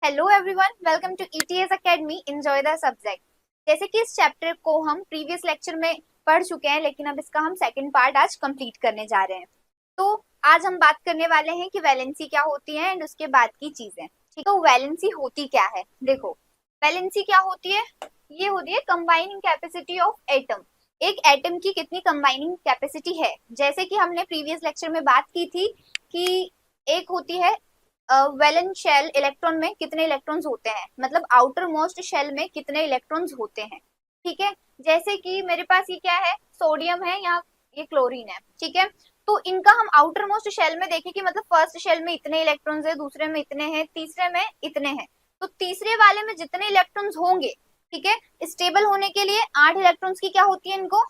Hello everyone, welcome to ETS academy. Enjoy the subject. जैसे कि इस चैप्टर को हम प्रीवियस लेक्चर में पढ़ चुके हैं, लेकिन अब इसका हम सेकंड पार्ट आज कंप्लीट करने जा रहे हैं। तो आज हम बात करने वाले हैं कि वैलेंसी क्या होती है एंड उसके बाद की चीजें। ठीक है, तो वैलेंसी होती क्या है? देखो, वैलेंसी क्या होती है? ये होती है कंबाइनिंग कैपेसिटी ऑफ एटम। एक एटम की कितनी कंबाइनिंग कैपेसिटी है। जैसे कि हमने प्रीवियस लेक्चर में बात की थी कि एक होती है वैलेंस शेल, इलेक्ट्रॉन में कितने इलेक्ट्रॉन्स होते हैं, मतलब आउटर मोस्ट शेल में कितने इलेक्ट्रॉन्स होते हैं। ठीक है, जैसे कि मेरे पास ये क्या है, सोडियम है या ये क्लोरीन है। ठीक है, तो इनका हम आउटर मोस्ट शेल में देखें कि मतलब फर्स्ट शेल में इतने इलेक्ट्रॉन्स है, दूसरे में इतने हैं, तीसरे में इतने हैं। तो तीसरे वाले में जितने इलेक्ट्रॉन्स होंगे, ठीक है, स्टेबल होने के लिए 8 इलेक्ट्रॉन्स की क्या होती है, इनको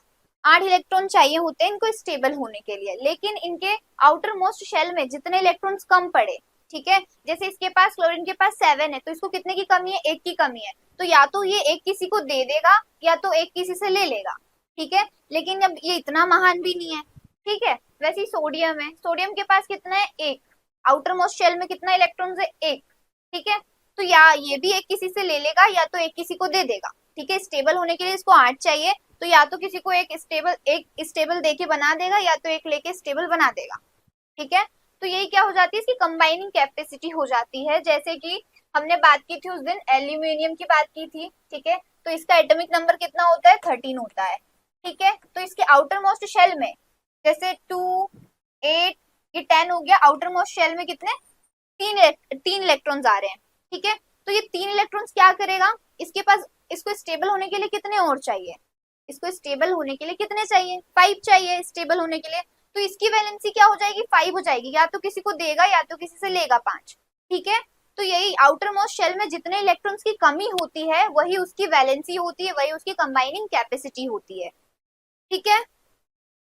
8 इलेक्ट्रॉन चाहिए होते हैं इनको स्टेबल होने के लिए। लेकिन इनके आउटर मोस्ट शेल में जितने इलेक्ट्रॉन्स कम पड़े, ठीक है, जैसे इसके पास क्लोरीन के पास 7 है, तो इसको कितने की कमी है, 1 की कमी है। तो या तो ये एक किसी को दे देगा या तो एक किसी से ले लेगा। ठीक है, लेकिन अब ये इतना महान भी नहीं है। ठीक है, वैसे ही सोडियम है, सोडियम के पास कितना है, 1। आउटर मोस्ट शेल में कितना इलेक्ट्रॉन है, 1। ठीक है, तो या ये भी एक किसी से ले लेगा या तो एक किसी को दे देगा। ठीक है, स्टेबल होने के लिए इसको 8 चाहिए, तो या तो किसी को एक स्टेबल देके बना देगा या तो एक लेके स्टेबल बना देगा। ठीक है, तो यही क्या हो जाती है, इसकी कंबाइनिंग कैपेसिटी हो जाती है। जैसे कि हमने बात की थी उस दिन, एल्यूमिनियम की बात की थी। ठीक है, तो इसका एटॉमिक नंबर कितना होता है, 13 होता है। ठीक है, तो इसके आउटर मोस्ट शेल में जैसे 2, 8, ये 10 हो गया। आउटर मोस्ट शेल में कितने, तीन इलेक्ट्रॉन्स आ रहे हैं। ठीक है, तो ये 3 इलेक्ट्रॉन्स क्या करेगा, इसके पास, इसको स्टेबल होने के लिए कितने और चाहिए, इसको स्टेबल होने के लिए कितने चाहिए, 5 चाहिए स्टेबल होने के लिए। तो इसकी वैलेंसी क्या हो जाएगी, 5 हो जाएगी। या तो किसी को देगा या तो किसी से लेगा 5। ठीक है, तो यही आउटर मोस्ट शेल में जितने इलेक्ट्रॉन्स की कमी होती है वही उसकी वैलेंसी होती है, वही उसकी कंबाइनिंग कैपेसिटी होती है। ठीक है,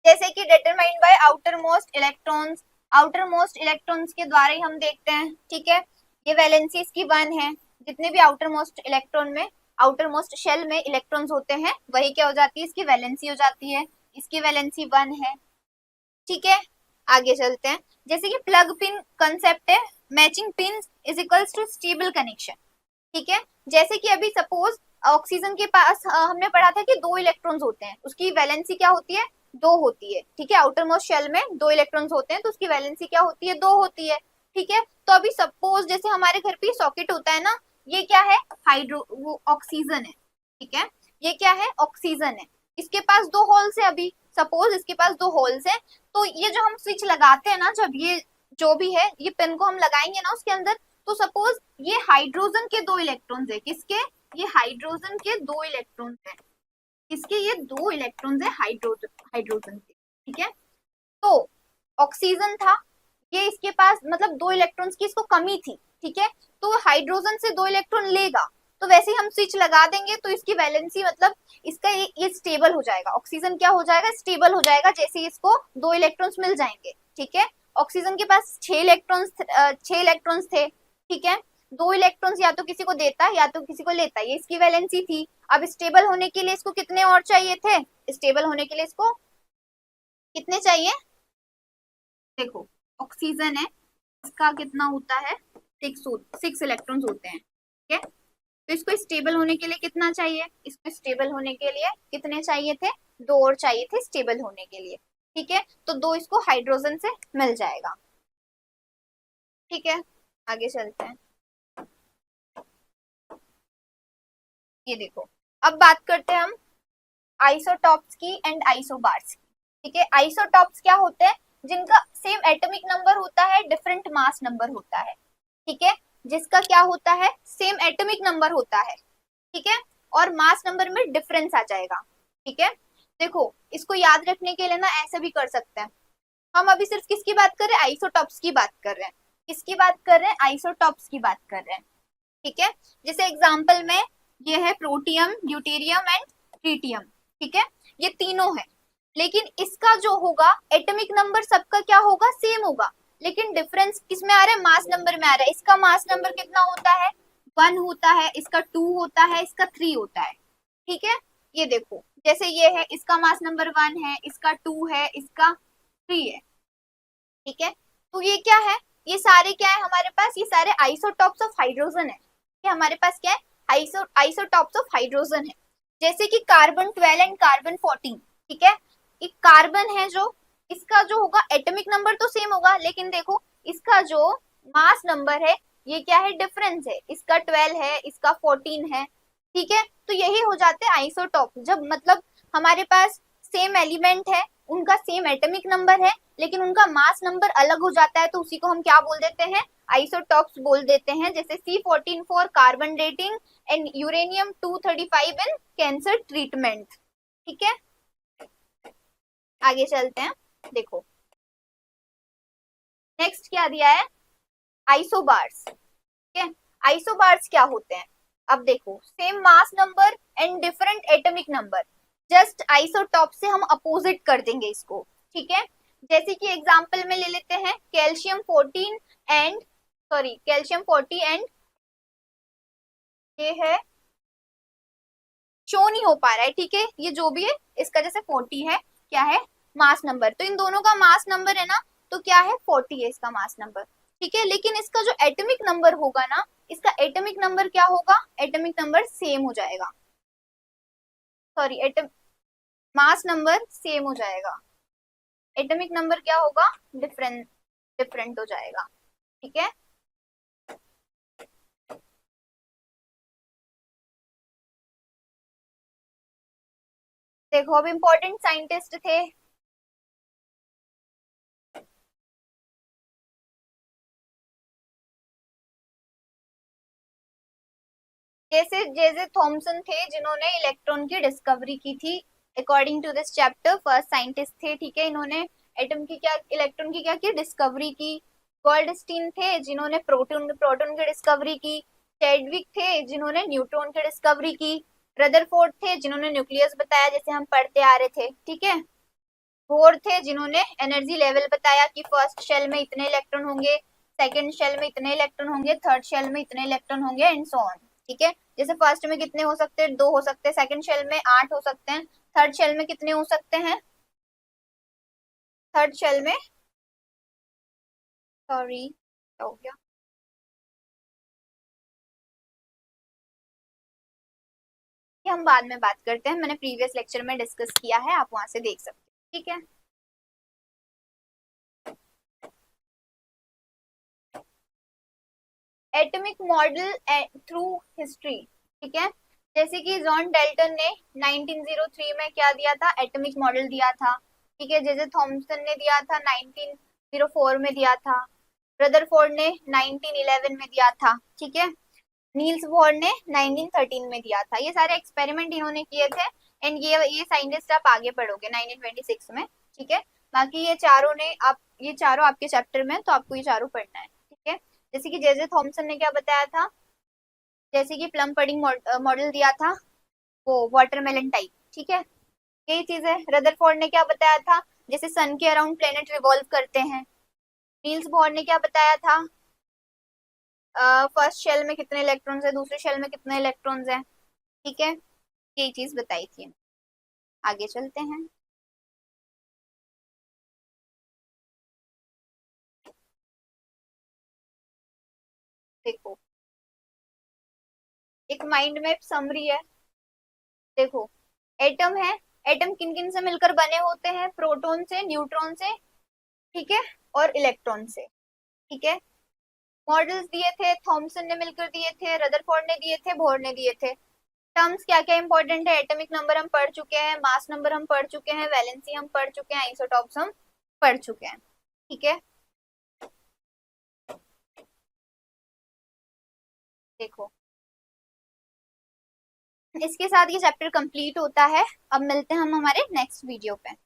जैसे कि determined by outer most electrons, outer most electrons के द्वारा ही हम देखते हैं। ठीक है, ये वैलेंसी इसकी 1 है। जितने भी आउटर मोस्ट इलेक्ट्रॉन में, आउटर मोस्ट शेल में इलेक्ट्रॉन्स होते हैं, वही क्या हो जाती है, इसकी वैलेंसी हो जाती है। इसकी वैलेंसी 1 है। ठीक है, आगे चलते हैं। जैसे कि प्लग पिन कंसेप्ट है, matching pin is equals to stable connection. ठीक है, जैसे कि अभी सपोज ऑक्सीजन के पास हमने पढ़ा था कि 2 इलेक्ट्रॉन्स होते हैं, उसकी वैलेंसी क्या होती है, 2 होती है। ठीक है, आउटर मोस्ट शेल में 2 इलेक्ट्रॉन्स होते हैं तो उसकी वैलेंसी क्या होती है, 2 होती है। ठीक है, तो अभी सपोज जैसे हमारे घर पे सॉकेट होता है ना, ये क्या है, हाइड्रो, वो ऑक्सीजन है। ठीक है, ये क्या है, ऑक्सीजन है। इसके पास 2 होल्स है। अभी सपोज इसके पास 2 होल्स है, तो ये जो हम स्विच लगाते हैं ना, जब ये जो भी है, ये पिन को हम लगाएंगे ना उसके अंदर, तो सपोज ये हाइड्रोजन के 2 इलेक्ट्रॉन्स है। किसके, ये हाइड्रोजन के 2 इलेक्ट्रॉन्स है। किसके, ये 2 इलेक्ट्रॉन्स है हाइड्रोजन, हाइड्रोजन के। ठीक है, तो ऑक्सीजन था, ये इसके पास मतलब 2 इलेक्ट्रॉन्स की इसको कमी थी। ठीक है, तो हाइड्रोजन से 2 इलेक्ट्रॉन लेगा, तो वैसे ही हम स्विच लगा देंगे तो इसकी वैलेंसी मतलब इसका ये स्टेबल हो जाएगा। ऑक्सीजन क्या हो जाएगा, स्टेबल हो जाएगा, जैसे ही इसको 2 इलेक्ट्रॉन्स मिल जाएंगे। ठीक है, ऑक्सीजन के पास 6 इलेक्ट्रॉन्स थे। ठीक है, 2 इलेक्ट्रॉन्स या तो किसी को देता या तो किसी को लेता, ये इसकी वैलेंसी थी। अब स्टेबल होने के लिए इसको कितने और चाहिए थे, स्टेबल होने के लिए इसको कितने चाहिए, देखो ऑक्सीजन है, इसका कितना होता है, 6 इलेक्ट्रॉन्स होते हैं। ठीक है, तो इसको स्टेबल होने के लिए कितना चाहिए, इसको स्टेबल होने के लिए कितने चाहिए थे, 2 और चाहिए थे स्टेबल होने के लिए। ठीक है, तो 2 इसको हाइड्रोजन से मिल जाएगा। ठीक है, आगे चलते हैं। ये देखो, अब बात करते हैं हम आइसोटॉप्स की एंड आइसोबार्स की। ठीक है, आइसोटॉप्स क्या होते हैं, जिनका सेम एटॉमिक नंबर होता है, डिफरेंट मास नंबर होता है। ठीक है, जिसका क्या होता है, सेम एटॉमिक नंबर होता है। ठीक है, और मास नंबर में डिफरेंस आ जाएगा। ठीक है, देखो इसको याद रखने के लिए ना ऐसे भी कर सकते हैं। हम अभी सिर्फ किसकी बात कर रहे हैं, आइसोटॉप्स की बात कर रहे हैं। किसकी बात कर रहे हैं, आइसोटॉप्स की बात कर रहे हैं। ठीक है, जैसे एग्जांपल में ये है प्रोटियम, ड्यूटेरियम एंड ट्रिटियम। ठीक है, ये तीनों है, लेकिन इसका जो होगा एटॉमिक नंबर सबका क्या होगा, सेम होगा, लेकिन डिफरेंस किसमें आ रहा है, मास नंबर में आ रहा है। इसका मास नंबर कितना होता है, 1 होता है, इसका 2 होता है, इसका 3 होता है। ठीक है, ये देखो जैसे ये है, इसका मास नंबर 1 है, इसका 2 है, इसका 3 है। ठीक है, तो ये क्या है, ये सारे क्या है हमारे पास, ये सारे आइसोटॉप्स ऑफ हाइड्रोजन है। कि हमारे पास क्या है, आइसोटॉप्स ऑफ हाइड्रोजन है, जैसे कि कार्बन 12 एंड कार्बन 14। ठीक है, एक कार्बन है जो, इसका जो होगा एटॉमिक नंबर तो सेम होगा, लेकिन देखो इसका जो मास नंबर है ये क्या है, डिफरेंस है, इसका 12 है, इसका 14 है। ठीक है, तो यही हो जाते हैं आइसोटॉप, जब मतलब हमारे पास सेम एलिमेंट है, उनका सेम एटॉमिक नंबर है, लेकिन उनका मास नंबर अलग हो जाता है, तो उसी को हम क्या बोल देते हैं, आइसोटॉप्स बोल देते हैं। जैसे C14 for carbon dating and uranium 235 in cancer treatment. ठीक है, आगे चलते हैं। देखो नेक्स्ट क्या दिया है, आइसोबार्स। ठीक है, आइसोबार्स क्या होते हैं, अब देखो same mass number and different atomic number, just isotope से हम अपोजिट कर देंगे इसको। ठीक है, जैसे कि एग्जांपल में ले लेते हैं कैल्शियम 14 एंड कैल्शियम 40 एंड ये है, शो नहीं हो पा रहा है, ठीक है, ये जो भी है इसका जैसे 40 है, क्या है मास नंबर, तो इन दोनों का मास नंबर है ना, तो क्या है 40 है इसका मास नंबर। ठीक है, लेकिन इसका जो एटॉमिक नंबर होगा ना, इसका एटॉमिक नंबर क्या होगा, एटॉमिक नंबर सेम हो जाएगा, sorry atom mass number same हो जाएगा, एटॉमिक नंबर क्या होगा, डिफरेंट डिफरेंट हो जाएगा। ठीक है, देखो अब इम्पोर्टेंट साइंटिस्ट थे, जैसे जेजे थॉमसन थे जिन्होंने इलेक्ट्रॉन की डिस्कवरी की थी, according to this chapter first scientist थे। ठीक है, इन्होंने एटम की क्या, इलेक्ट्रॉन की क्या की डिस्कवरी की। गोल्डस्टीन थे जिन्होंने प्रोटॉन प्रोटॉन की डिस्कवरी की। चैडविक थे जिन्होंने न्यूट्रॉन की डिस्कवरी की। रदरफोर्ड थे जिन्होंने न्यूक्लियस बताया, जैसे हम पढ़ते आ रहे थे। ठीक है, बोर थे जिन्होंने एनर्जी लेवल बताया कि फर्स्ट शेल में इतने इलेक्ट्रॉन होंगे, सेकंड शेल में इतने इलेक्ट्रॉन होंगे, थर्ड शेल में इतने इलेक्ट्रॉन होंगे एंड सो ऑन। ठीक है, जैसे फर्स्ट में कितने हो सकते हैं, 2 हो सकते हैं, सेकंड शेल में 8 हो सकते हैं, थर्ड शेल में कितने हो सकते हैं, थर्ड शेल में, सॉरी क्या हो गया, ये हम बाद में बात करते हैं, मैंने प्रीवियस लेक्चर में डिस्कस किया है, आप वहां से देख सकते हैं। ठीक है, एटॉमिक मॉडल थ्रू हिस्ट्री। ठीक है, जैसे कि जॉन डेल्टन ने 1903 में क्या दिया था, एटॉमिक मॉडल दिया था। ठीक है, जैसे थॉमसन ने दिया था 1904 में दिया था। रदरफोर्ड ने 1911 में दिया था। ठीक है, नील्स बोर ने 1913 में दिया था। ये सारे एक्सपेरिमेंट इन्होंने किए थे, एंड ये साइंटिस्ट आप आगे पढ़ोगे 1926 में। ठीक है, बाकी ये चारों ने, आप ये चारों आपके चैप्टर में, तो आपको ये चारों पढ़ना है। ठीक है, जैसे कि जेजे थॉमसन ने क्या बताया था, जैसे कि प्लम पडिंग मॉडल दिया था, वो वाटरमेलन टाइप। ठीक है, यही चीज है। रदरफोर्ड ने क्या बताया था, जैसे सन के अराउंड प्लेनेट रिवॉल्व करते हैं। नील्स बोर ने क्या बताया था, फर्स्ट शेल में कितने इलेक्ट्रॉन्स है, दूसरे शेल में कितने इलेक्ट्रॉन्स है। ठीक है, यही चीज बताई थी। आगे चलते हैं। देखो एक माइंड मैप समरी है। देखो एटम है, एटम किन किन से मिलकर बने होते हैं, प्रोटॉन से, न्यूट्रॉन से, ठीक है, और इलेक्ट्रॉन से। ठीक है, मॉडल्स दिए थे, थॉमसन ने मिलकर दिए थे, रदरफोर्ड ने दिए थे, बोर ने दिए थे। टर्म्स क्या क्या इंपॉर्टेंट है, एटॉमिक नंबर हम पढ़ चुके हैं, मास नंबर हम पढ़ चुके हैं, वैलेंसी हम पढ़ चुके हैं, आइसोटॉप्स हम पढ़ चुके हैं। ठीक है, देखो इसके साथ ये चैप्टर कंप्लीट होता है। अब मिलते हैं हम हमारे नेक्स्ट वीडियो पे।